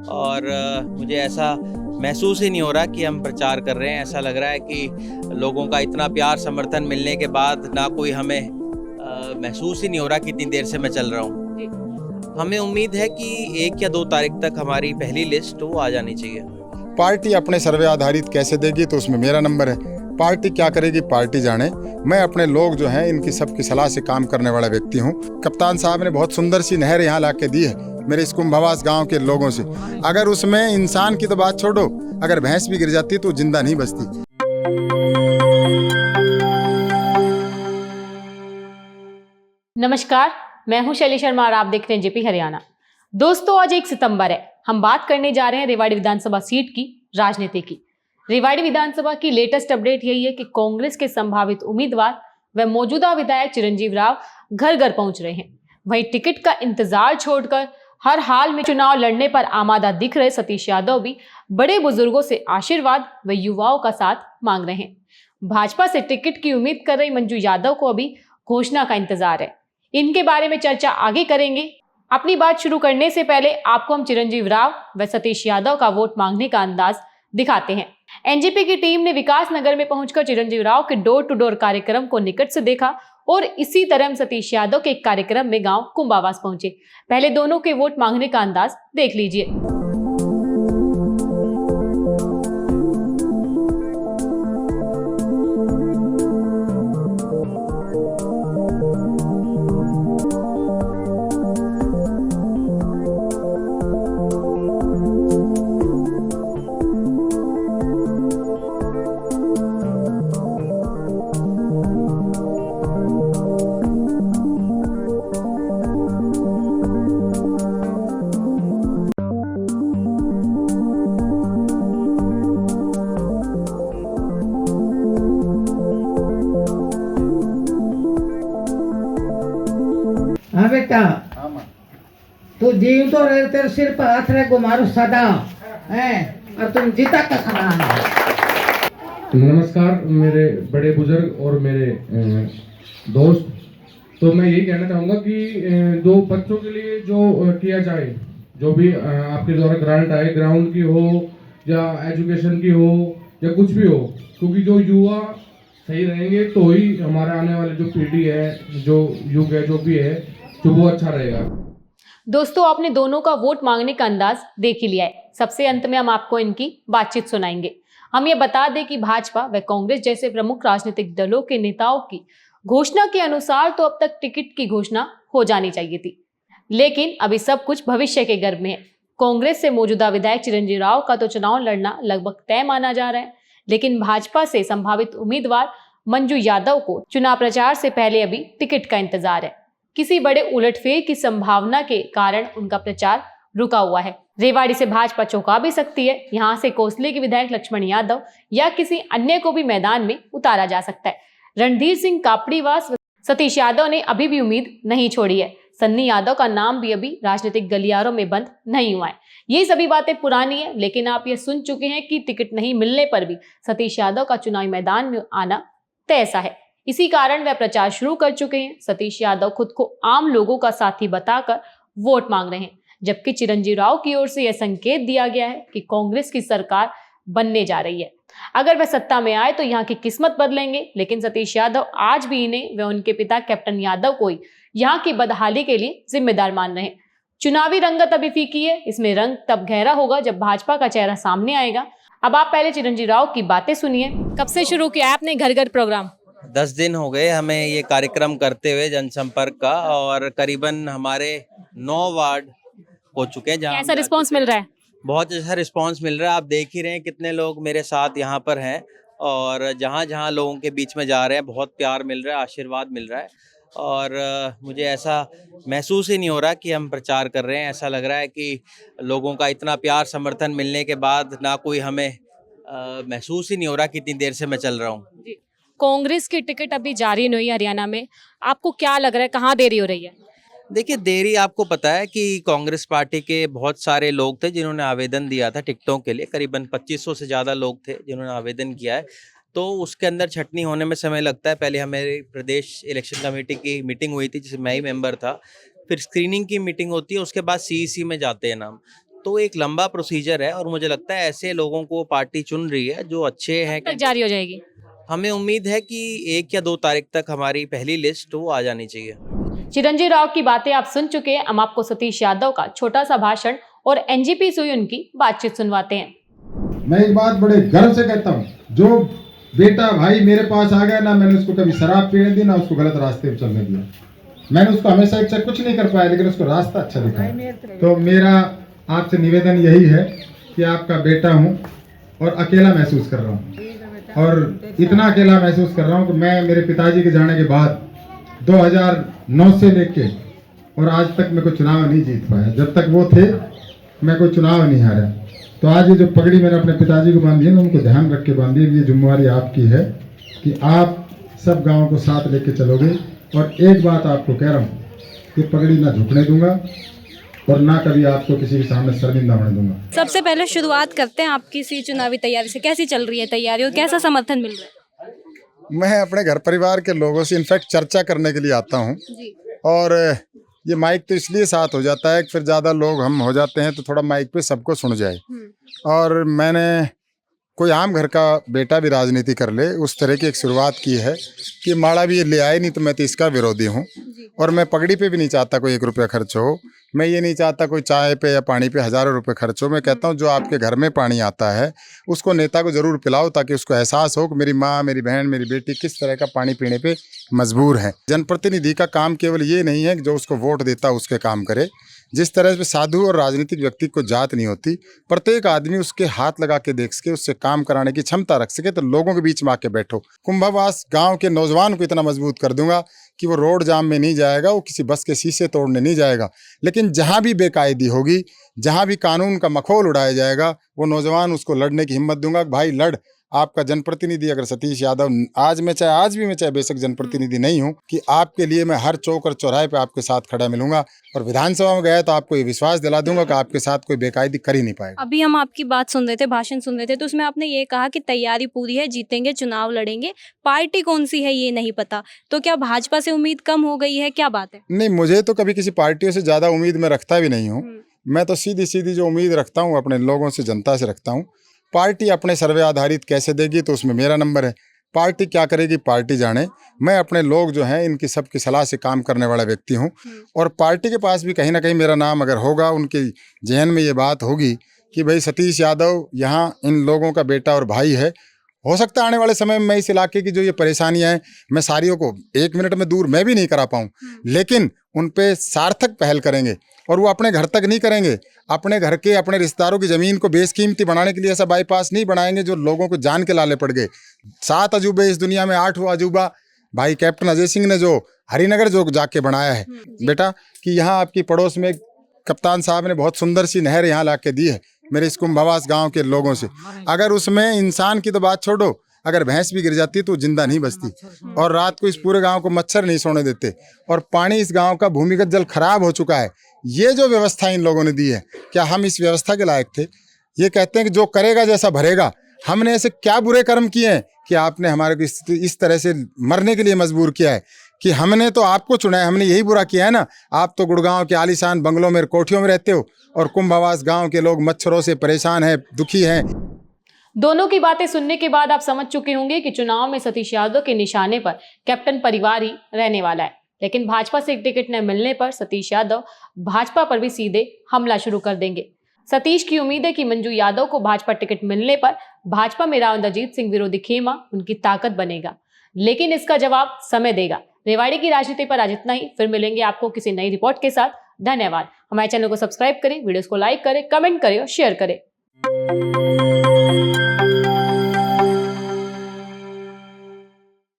और मुझे ऐसा महसूस ही नहीं हो रहा कि हम प्रचार कर रहे हैं। ऐसा लग रहा है कि लोगों का इतना प्यार समर्थन मिलने के बाद ना कोई हमें महसूस ही नहीं हो रहा कि इतनी देर से मैं चल रहा हूँ। हमें उम्मीद है कि 1 या 2 तारीख तक हमारी पहली लिस्ट वो आ जानी चाहिए। पार्टी अपने सर्वे आधारित कैसे देगी तो उसमें मेरा नंबर है। पार्टी क्या करेगी पार्टी जाने। मैं अपने लोग जो हैं इनकी सबकी सलाह से काम करने वाला व्यक्ति हूँ। कप्तान साहब ने बहुत सुंदर सी नहर यहाँ ला के दी है मेरे इस कुंभवास गांव के लोगों से। अगर उसमें इंसान की तो बात छोड़ो, अगर भैंस भी गिर जाती तो जिंदा नहीं बचती। नमस्कार, मैं हूं शैली शर्मा और आप देख रहे हैं जेपी हरियाणा। दोस्तों, आज 1 सितंबर है। हम बात करने जा रहे हैं रेवाड़ी विधानसभा सीट की राजनीति की। रेवाड़ी विधानसभा की लेटेस्ट अपडेट यही है कि कांग्रेस के संभावित उम्मीदवार व मौजूदा विधायक चिरंजीव राव घर घर पहुंच रहे हैं। वहीं टिकट का इंतजार छोड़कर हर हाल में चुनाव लड़ने पर आमादा दिख रहे सतीश यादव भी बड़े बुजुर्गों से आशीर्वाद व युवाओं का साथ मांग रहे हैं। भाजपा से टिकट की उम्मीद कर रही मंजू यादव को अभी घोषणा का इंतजार है। इनके बारे में चर्चा आगे करेंगे। अपनी बात शुरू करने से पहले आपको हम चिरंजीव राव व सतीश यादव का वोट मांगने का अंदाज दिखाते हैं। एनजेपी की टीम ने विकास नगर में पहुंचकर चिरंजीव राव के डोर टू डोर कार्यक्रम को निकट से देखा और इसी तरह हम सतीश यादव के एक कार्यक्रम में गांव कुंभावास पहुंचे। पहले दोनों के वोट मांगने का अंदाज देख लीजिए। हाँ बेटा, तू जीव तो रहे, तेरे सिर पर हाथ रहे गुमारू सदा है और तुम जीता का खड़ा है। नमस्कार मेरे बड़े बुजुर्ग और मेरे दोस्त। तो मैं यही कहना चाहूँगा कि दो बच्चों के लिए जो किया जाए, जो भी आपके द्वारा ग्रांट आए, ग्राउंड की हो या एजुकेशन की हो या कुछ भी हो, क्योंकि जो युवा सही रहेंगे तो ही हमारा आने वाले जो पीढ़ी है, जो युग है, जो भी है, तो वो अच्छा रहेगा। दोस्तों, आपने दोनों का वोट मांगने का अंदाज देख ही लिया है। सबसे अंत में हम आपको इनकी बातचीत सुनाएंगे। हम ये बता दें कि भाजपा व कांग्रेस जैसे प्रमुख राजनीतिक दलों के नेताओं की घोषणा के अनुसार तो अब तक टिकट की घोषणा हो जानी चाहिए थी, लेकिन अभी सब कुछ भविष्य के गर्भ में है। कांग्रेस से मौजूदा विधायक चिरंजीव राव का तो चुनाव लड़ना लगभग तय माना जा रहा है, लेकिन भाजपा से संभावित उम्मीदवार मंजू यादव को चुनाव प्रचार से पहले अभी टिकट का इंतजार है। किसी बड़े उलटफेर की संभावना के कारण उनका प्रचार रुका हुआ है। रेवाड़ी से भाजपा चौंका भी सकती है। यहाँ से कोसली के विधायक लक्ष्मण यादव या किसी अन्य को भी मैदान में उतारा जा सकता है। रणधीर सिंह कापड़ीवास, सतीश यादव ने अभी भी उम्मीद नहीं छोड़ी है। सन्नी यादव का नाम भी अभी राजनीतिक गलियारों में बंद नहीं हुआ है। ये सभी बातें पुरानी है, लेकिन आप ये सुन चुके हैं कि टिकट नहीं मिलने पर भी सतीश यादव का चुनावी मैदान में आना तय सा है। इसी कारण वह प्रचार शुरू कर चुके हैं। सतीश यादव खुद को आम लोगों का साथी बताकर वोट मांग रहे हैं, जबकि चिरंजीव राव की ओर से यह संकेत दिया गया है कि कांग्रेस की सरकार बनने जा रही है। अगर वह सत्ता में आए तो यहाँ की किस्मत बदलेंगे, लेकिन सतीश यादव आज भी इन्हें व उनके पिता कैप्टन यादव को ही यहाँ की बदहाली के लिए जिम्मेदार मान रहे हैं। चुनावी रंगत अभी फीकी है, इसमें रंग तब गहरा होगा जब भाजपा का चेहरा सामने आएगा। अब आप पहले चिरंजीव राव की बातें सुनिए। कब से शुरू किया है आपने घर घर प्रोग्राम? 10 दिन हो गए हमें ये कार्यक्रम करते हुए जनसंपर्क का, और करीबन हमारे 9 वार्ड हो चुके हैं। कैसा रिस्पॉन्स मिल रहा है? बहुत अच्छा रिस्पांस मिल रहा है। आप देख ही रहे हैं कितने लोग मेरे साथ यहाँ पर हैं, और जहाँ जहाँ लोगों के बीच में जा रहे हैं बहुत प्यार मिल रहा है, आशीर्वाद मिल रहा है। और मुझे ऐसा महसूस ही नहीं हो रहा कि हम प्रचार कर रहे हैं। ऐसा लग रहा है कि लोगों का इतना प्यार समर्थन मिलने के बाद ना कोई हमें महसूस ही नहीं हो रहा कि इतनी देर से मैं चल रहा हूँ। कांग्रेस की टिकट अभी जारी नहीं हुई हरियाणा में, आपको क्या लग रहा है, कहाँ देरी हो रही है? देखिए, देरी आपको पता है कि कांग्रेस पार्टी के बहुत सारे लोग थे जिन्होंने आवेदन दिया था टिकटों के लिए। करीबन 2500 से ज़्यादा लोग थे जिन्होंने आवेदन किया है, तो उसके अंदर छटनी होने में समय लगता है। पहले हमारे प्रदेश इलेक्शन कमेटी की मीटिंग हुई थी जिसमें मैं ही मेंबर था, फिर स्क्रीनिंग की मीटिंग होती है, उसके बाद सीईसी में जाते हैं नाम। तो एक लंबा प्रोसीजर है और मुझे लगता है ऐसे लोगों को पार्टी चुन रही है जो अच्छे हैं। तक जारी हो जाएगी। हमें उम्मीद है कि 1 या 2 तारीख तक हमारी पहली लिस्ट वो आ जानी चाहिए। चिरंजीव राव की बातें आप सुन चुके हैं। हम आपको सतीश यादव का छोटा सा भाषण और एनजीपी से हुई उनकी बातचीत सुनवाते हैं। मैं एक बात बड़े गर्व से कहता हूँ, जो बेटा भाई मेरे पास आ गया ना, मैंने उसको कभी शराब पीने दी ना उसको गलत रास्ते पर चलने दिया। मैंने उसको हमेशा अच्छा कुछ नहीं कर पाया, लेकिन उसको रास्ता अच्छा दिखाया। तो मेरा आपसे निवेदन यही है कि आपका बेटा हूँ और अकेला महसूस कर रहा हूँ, और इतना अकेला महसूस कर रहा हूँ कि मैं मेरे पिताजी के जाने के बाद 2009 से लेके और आज तक मैं कोई चुनाव नहीं जीत पाया। जब तक वो थे मैं कोई चुनाव नहीं हारा। तो आज ये जो पगड़ी मैंने अपने पिताजी को बांधी है ना, उनको ध्यान रख के बांधी है। ये जिम्मेवारी आपकी है कि आप सब गाँव को साथ लेके चलोगे। और एक बात आपको कह रहा हूँ कि पगड़ी ना झुकने दूंगा और ना कभी आपको किसी के सामने शर्मिंदा होने दूंगा। सबसे पहले शुरुआत करते हैं आपकी सी चुनावी तैयारी से। कैसी चल रही है तैयारी और कैसा समर्थन मिल रहा है? मैं अपने घर परिवार के लोगों से इनफैक्ट चर्चा करने के लिए आता हूँ, जी। और ये माइक तो इसलिए साथ हो जाता है कि फिर ज़्यादा लोग हम हो जाते हैं तो थोड़ा माइक पे सबको सुन जाए। और मैंने कोई आम घर का बेटा भी राजनीति कर ले उस तरह की एक शुरुआत की है कि माड़ा भी ये ले आए, नहीं तो मैं तो इसका विरोधी हूँ। और मैं पगड़ी पे भी नहीं चाहता कोई 1 रुपया खर्च हो। मैं ये नहीं चाहता कोई चाय पे या पानी पे हज़ारों रुपए खर्च हो। मैं कहता हूँ जो आपके घर में पानी आता है उसको नेता को ज़रूर पिलाओ, ताकि उसको एहसास हो कि मेरी माँ, मेरी बहन, मेरी बेटी किस तरह का पानी पीने पे मजबूर है। जनप्रतिनिधि का काम केवल ये नहीं है कि जो उसको वोट देता उसके काम करे। जिस तरह से साधु और राजनीतिक व्यक्ति को जात नहीं होती, प्रत्येक आदमी उसके हाथ लगा के देख सके, उससे काम कराने की क्षमता रख सके, तो लोगों के बीच में आके बैठो। कुंभवास गांव के नौजवान को इतना मजबूत कर दूंगा कि वो रोड जाम में नहीं जाएगा, वो किसी बस के शीशे तोड़ने नहीं जाएगा। लेकिन जहां भी बेकायदी होगी, जहां भी कानून का मखौल उड़ाया जाएगा, वो नौजवान उसको लड़ने की हिम्मत दूंगा। भाई लड़, आपका जनप्रतिनिधि अगर सतीश यादव आज भी मैं चाहे बेशक जनप्रतिनिधि नहीं हूं, कि आपके लिए मैं हर चौक और चौराहे पे आपके साथ खड़ा मिलूंगा। और विधानसभा में गया तो आपको ये विश्वास दिला दूंगा कि आपके साथ कोई बेकायदी कर ही नहीं पाएगा। अभी हम आपकी बात सुन रहे थे, भाषण सुन रहे थे, तो उसमें आपने ये कहा कि तैयारी पूरी है, जीतेंगे, चुनाव लड़ेंगे, पार्टी कौन सी है ये नहीं पता। तो क्या भाजपा से उम्मीद कम हो गई है, क्या बात है? नहीं, मुझे तो कभी किसी पार्टियों से ज़्यादा उम्मीद मैं रखता भी नहीं हूँ। मैं तो सीधी जो उम्मीद रखता हूँ अपने लोगों से, जनता से रखता हूँ। पार्टी अपने सर्वे आधारित कैसे देगी तो उसमें मेरा नंबर है। पार्टी क्या करेगी पार्टी जाने। मैं अपने लोग जो हैं इनकी सबकी सलाह से काम करने वाला व्यक्ति हूं। और पार्टी के पास भी कहीं ना कहीं मेरा नाम अगर होगा, उनके जहन में ये बात होगी कि भाई सतीश यादव यहाँ इन लोगों का बेटा और भाई है। हो सकता है आने वाले समय में मैं इस इलाके की जो ये परेशानियां हैं, मैं सारियों को 1 मिनट में दूर मैं भी नहीं करा पाऊँ, लेकिन उन पे सार्थक पहल करेंगे। और वो अपने घर तक नहीं करेंगे, अपने घर के, अपने रिश्तेदारों की ज़मीन को बेशकीमती बनाने के लिए ऐसा बाईपास नहीं बनाएंगे जो लोगों को जान के लाले पड़ गए। 7 अजूबे इस दुनिया में, 8वां अजूबा भाई कैप्टन अजय सिंह ने जो हरिनगर जो जाके बनाया है बेटा, कि यहाँ आपकी पड़ोस में कप्तान साहब ने बहुत सुंदर सी नहर यहाँ ला के दी है मेरे इस कुंभवास गाँव के लोगों से। अगर उसमें इंसान की तो बात छोड़ो, अगर भैंस भी गिर जाती तो जिंदा नहीं बचती। और रात को इस पूरे गांव को मच्छर नहीं सोने देते। और पानी, इस गांव का भूमिगत जल खराब हो चुका है। ये जो व्यवस्था इन लोगों ने दी है, क्या हम इस व्यवस्था के लायक थे? ये कहते हैं कि जो करेगा जैसा भरेगा। हमने ऐसे क्या बुरे कर्म किए हैं कि आपने हमारे को इस तरह से मरने के लिए मजबूर किया है? कि हमने तो आपको चुना है, हमने यही बुरा किया है ना। आप तो गुड़गांव के आलीशान बंगलों में, कोठियों में रहते हो, और कुंभवास गाँव के लोग मच्छरों से परेशान हैं, दुखी हैं। दोनों की बातें सुनने के बाद आप समझ चुके होंगे कि चुनाव में सतीश यादव के निशाने पर कैप्टन परिवार ही रहने वाला है। लेकिन भाजपा से एक टिकट न मिलने पर सतीश यादव भाजपा पर भी सीधे हमला शुरू कर देंगे। सतीश की उम्मीद है कि मंजू यादव को भाजपा टिकट मिलने पर भाजपा में राव इंद्रजीत सिंह विरोधी खेमा उनकी ताकत बनेगा, लेकिन इसका जवाब समय देगा। रेवाड़ी की राजनीति पर आज इतना ही। फिर मिलेंगे आपको किसी नई रिपोर्ट के साथ। धन्यवाद। हमारे चैनल को सब्सक्राइब करें, वीडियोस को लाइक करें, कमेंट करें और शेयर करें।